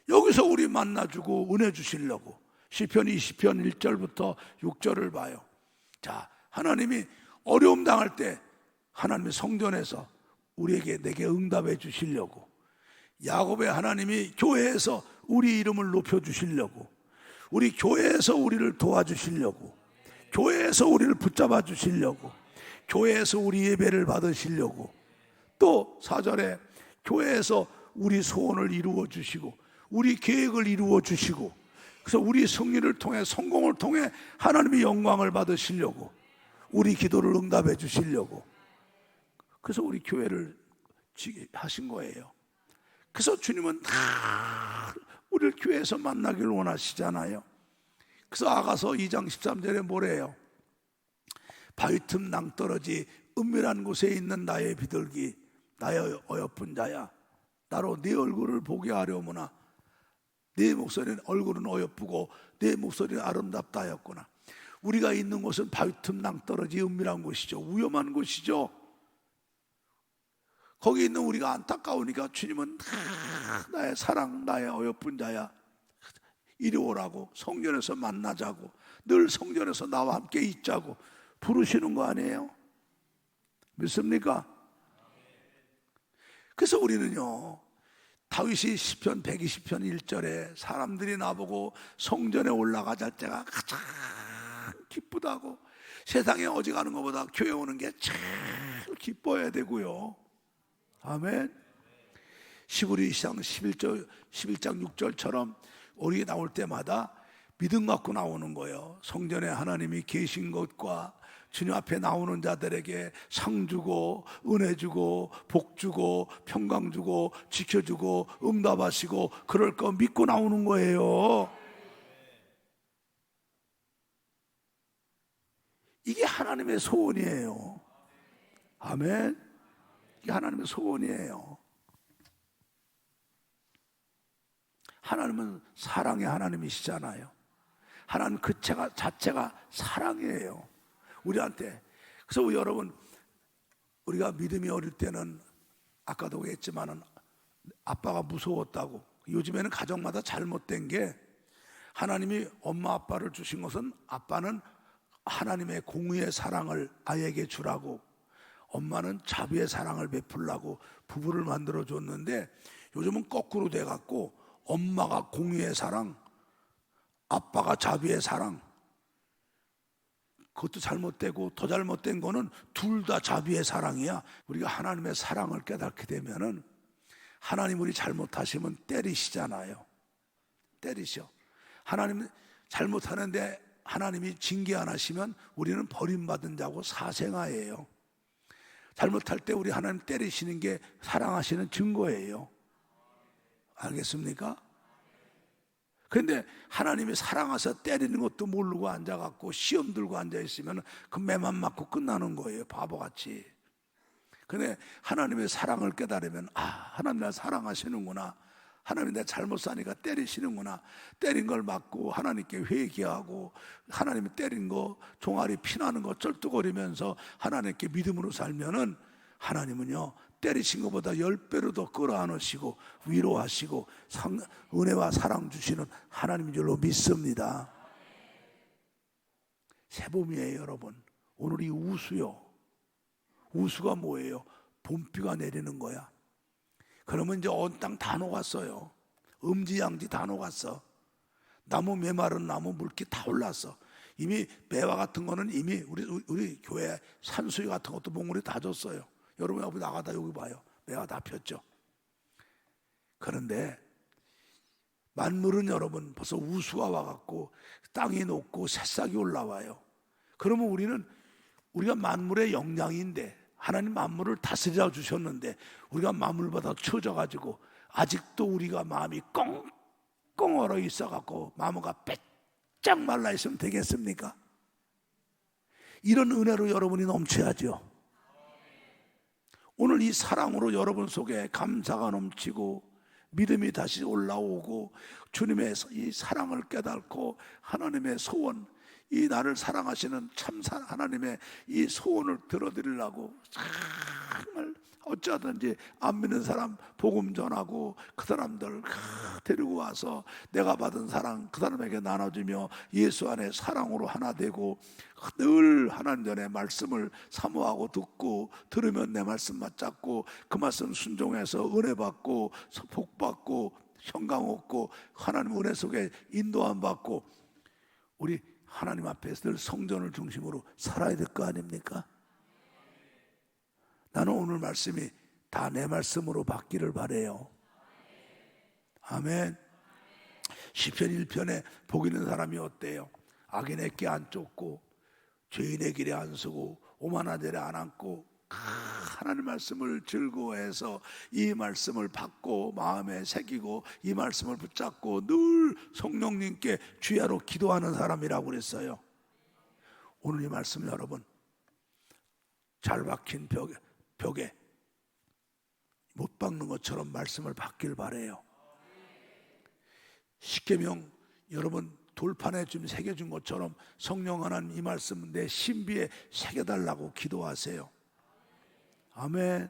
여기서 우리 만나주고 은혜 주시려고. 시편 20편 1절부터 6절을 봐요. 자, 하나님이 어려움 당할 때 하나님의 성전에서 우리에게 내게 응답해 주시려고, 야곱의 하나님이 교회에서 우리 이름을 높여 주시려고, 우리 교회에서 우리를 도와주시려고, 교회에서 우리를 붙잡아 주시려고, 교회에서 우리 예배를 받으시려고, 또 4절에 교회에서 우리 소원을 이루어 주시고 우리 계획을 이루어 주시고, 그래서 우리 승리를 통해 성공을 통해 하나님의 영광을 받으시려고, 우리 기도를 응답해 주시려고, 그래서 우리 교회를 하신 거예요. 그래서 주님은 다 우리를 교회에서 만나기를 원하시잖아요. 그래서 아가서 2장 13절에 뭐래요? 바위 틈 낭떠러지 은밀한 곳에 있는 나의 비둘기, 나의 어여쁜 자야, 나로 네 얼굴을 보게 하려무나. 네 목소리는 얼굴은 어여쁘고 네 목소리는 아름답다 하였구나. 우리가 있는 곳은 바위 틈 낭떠러지 은밀한 곳이죠. 위험한 곳이죠. 거기 있는 우리가 안타까우니까 주님은 나의 사랑, 나의 어여쁜 자야, 이리 오라고, 성전에서 만나자고, 늘 성전에서 나와 함께 있자고 부르시는 거 아니에요? 믿습니까? 그래서 우리는요, 다윗이 시편 120편 1절에 사람들이 나보고 성전에 올라가자 때가 가장 기쁘다고, 세상에 어지가는 것보다 교회 오는 게 제일 기뻐야 되고요. 아멘. 시브리상 11장 6절처럼 우리 나올 때마다 믿음 갖고 나오는 거예요. 성전에 하나님이 계신 것과 주님 앞에 나오는 자들에게 상 주고 은혜 주고 복 주고 평강 주고 지켜주고 응답하시고 그럴 거 믿고 나오는 거예요. 이게 하나님의 소원이에요. 아멘. 이게 하나님의 소원이에요. 하나님은 사랑의 하나님이시잖아요. 하나님 그 자체가 사랑이에요. 우리한테. 그래서 여러분, 우리가 믿음이 어릴 때는 아까도 했지만은 아빠가 무서웠다고. 요즘에는 가정마다 잘못된 게, 하나님이 엄마 아빠를 주신 것은 아빠는 하나님의 공의의 사랑을 아이에게 주라고, 엄마는 자비의 사랑을 베풀라고 부부를 만들어 줬는데, 요즘은 거꾸로 돼 갖고 엄마가 공의의 사랑, 아빠가 자비의 사랑. 그것도 잘못되고, 더 잘못된 거는 둘 다 자비의 사랑이야. 우리가 하나님의 사랑을 깨닫게 되면은, 하나님 우리 잘못하시면 때리시잖아요. 때리셔. 하나님 잘못하는데 하나님이 징계 안 하시면 우리는 버림받은 자고 사생아예요. 잘못할 때 우리 하나님 때리시는 게 사랑하시는 증거예요. 알겠습니까? 그런데 하나님이 사랑하셔 때리는 것도 모르고 앉아갖고 시험 들고 앉아있으면 그 매만 맞고 끝나는 거예요. 바보같이. 근데 하나님의 사랑을 깨달으면, 하나님 나 사랑하시는구나, 하나님 내 잘못 사니까 때리시는구나, 때린 걸 맞고 하나님께 회개하고, 하나님이 때린 거 종아리 피나는 거 쩔뚝거리면서 하나님께 믿음으로 살면은, 하나님은요 때리신 것보다 10배로 더 끌어안으시고 위로하시고 은혜와 사랑 주시는 하나님인 줄로 믿습니다. 새봄이에요 여러분. 오늘이 우수요. 우수가 뭐예요? 봄비가 내리는 거야. 그러면 이제 온 땅 다 녹았어요. 음지양지 다 녹았어. 나무 메마른 나무 물기 다 올랐어. 이미 매화 같은 거는 이미 우리 교회 산수유 같은 것도 몽골이 다 줬어요. 여러분 여기 나가다 여기 봐요. 매화 다 폈죠. 그런데 만물은 여러분 벌써 우수가 와갖고 땅이 녹고 새싹이 올라와요. 그러면 우리가 만물의 영양인데, 하나님 만물을 다스려 주셨는데 우리가 만물보다 처져가지고 아직도 우리가 마음이 꽁꽁 얼어 있어갖고 마음가 빼짝 말라 있으면 되겠습니까? 이런 은혜로 여러분이 넘쳐야죠. 오늘 이 사랑으로 여러분 속에 감사가 넘치고 믿음이 다시 올라오고 주님의 이 사랑을 깨닫고 하나님의 소원, 이 나를 사랑하시는 참 하나님의 이 소원을 들어드리려고 정말 어쩌든지 안 믿는 사람 복음 전하고 그 사람들 데리고 와서 내가 받은 사랑 그 사람에게 나눠주며 예수 안에 사랑으로 하나 되고, 늘 하나님 전에 말씀을 사모하고 듣고 들으면 내 말씀 맞잡고 그 말씀 순종해서 은혜 받고 복 받고 평강 얻고 하나님 은혜 속에 인도함 받고, 우리 하나님 앞에서 늘 성전을 중심으로 살아야 될 거 아닙니까? 나는 오늘 말씀이 다 내 말씀으로 받기를 바래요. 아멘. 시편 1편에 복 있는 사람이 어때요? 악인의 꾀 안 쫓고 죄인의 길에 안 서고 오만한 데에 안 앉고, 하나님 말씀을 즐거워해서 이 말씀을 받고 마음에 새기고 이 말씀을 붙잡고 늘 성령님께 주야로 기도하는 사람이라고 그랬어요. 오늘 이 말씀 여러분, 잘 박힌 벽에 못 박는 것처럼 말씀을 받길 바래요. 십계명 여러분 돌판에 좀 새겨준 것처럼 성령 하나님 이 말씀 내 신비에 새겨달라고 기도하세요. 아멘.